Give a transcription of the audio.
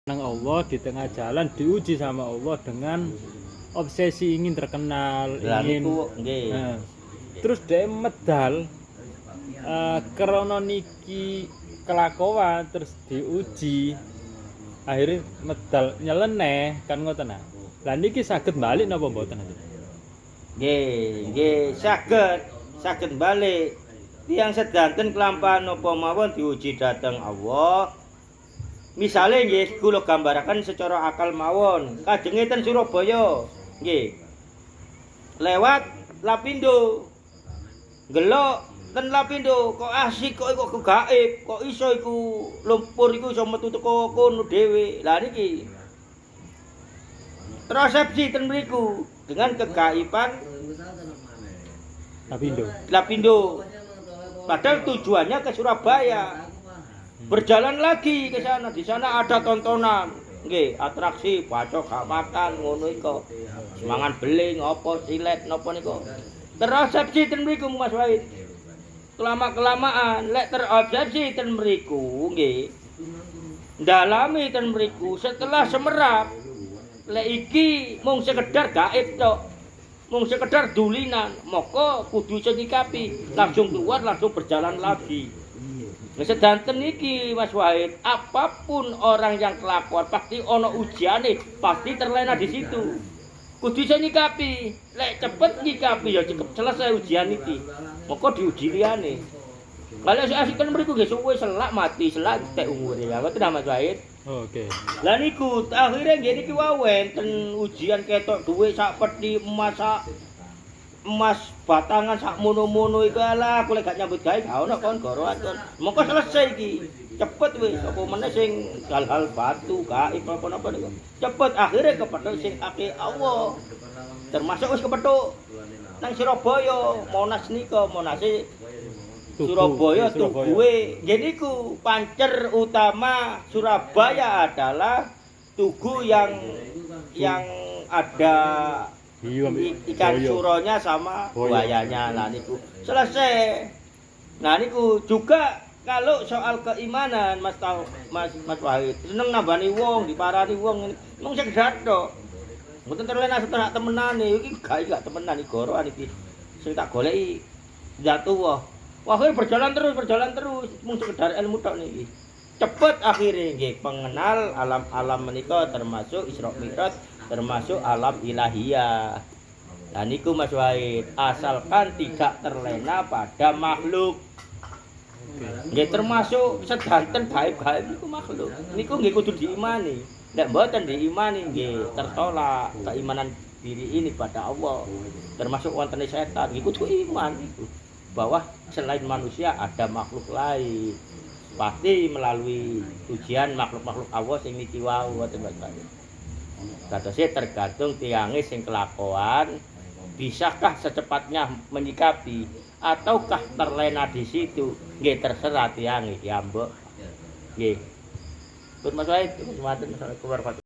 Nang Allah di tengah jalan diuji sama Allah dengan obsesi ingin terkenal, Lah ingin niku nggih. nah, terus dia medal krana niki kelakuan terus diuji akhirnya medal nyeleneh kan ngoten nah. Lah niki saged balik napa mboten? Nggih, saged balik. Tiyang sedanten kelampahan napa mawon diuji dhateng Allah. Misale nggih kula gambaraken secara akal mawon. Kajenge ten Surabaya. Nggih. Lewat Lapindo. Gelok ten Lapindo kok asik kok gaib, kok iso iku lumpur iku iso metu teko kono dhewe. Lah niki resepsi ten mriku dengan kegaiban Lapindo. Padahal tujuannya ke Surabaya. Berjalan lagi ke sana. Di sana ada tontonan. Nggih, atraksi bacok gak makan ngono iku. Semangan beling apa silet napa niku. Terobsesi ten mriku Mas Wahid. Kelama-kelamaan lek terobsesi ten mriku nggih. Ndalami ten mriku setelah semerap lek iki mung sekedar gaib tok. Mung sekedar dulinan, maka kudu nyikapi, langsung keluar langsung berjalan lagi. Nah, sedanten iki Mas Wahid, apapun orang yang kelakuan pasti ono ujiane, pasti terlena di situ. Kudu nyikapi, lek cepet nyikapi ya cepet selesai ujian iki. Maka diuji liyane. Kalau asik kan mriku nggih suwe selak mati, selak tek umure ya. Ngoten Mas Wahid. Oke. Lah niku akhire nggih niki wae wonten ujian ketok dhuwit sak peti emas batangan sak mono-mono iku alah aku lek gak nyambut gawe gak ono kon goroan. Mongko selesai iki. Cepet wis apa meneh sing hal-hal batu gaib apa-apa niku. Cepet akhire kepethuk sing akeh Allah. Termasuk wis kepethuk nang Surabaya, Monas nika, Monase Surabaya tuguhe. Jadi ku pancer utama Surabaya adalah tugu yang ada ikan suronya sama buayanya. Nah niku selesai. Nah niku juga kalau soal keimanan Mas Wahid seneng nambani wong, diparani wong mung sekedar tok. Mboten terlena setengah temenane iki gak temenan iki gorokan iki. Sing tak goleki jatuh Wah, berjalan terus, mung sekedar ilmu tok niki. Cepet akhirnya nggih pengenal alam-alam menika termasuk Isra Mi'raj, termasuk alam ilahiyah. Lah niku Mas Wahid, asalkan tidak terlena pada makhluk. Nggih termasuk sedanten gaib-gaib niku makhluk. Niku nggih kudu diimani. Nek mboten diimani nggih tertolak keimanan diri ini pada Allah. Termasuk wonten setan, nggih kudu iman niku. Bahwa selain manusia ada makhluk lain. Pasti melalui ujian makhluk-makhluk Allah sing niki wau ngoten Mas. Kadose tergantung tiange sing kelakuan bisakah secepatnya menyikapi ataukah terlena di situ. Nggih terserah tiange ya, Mbok. Nggih. Pun Mas Wahid, Assalamualaikum warahmatullahi wabarakatuh.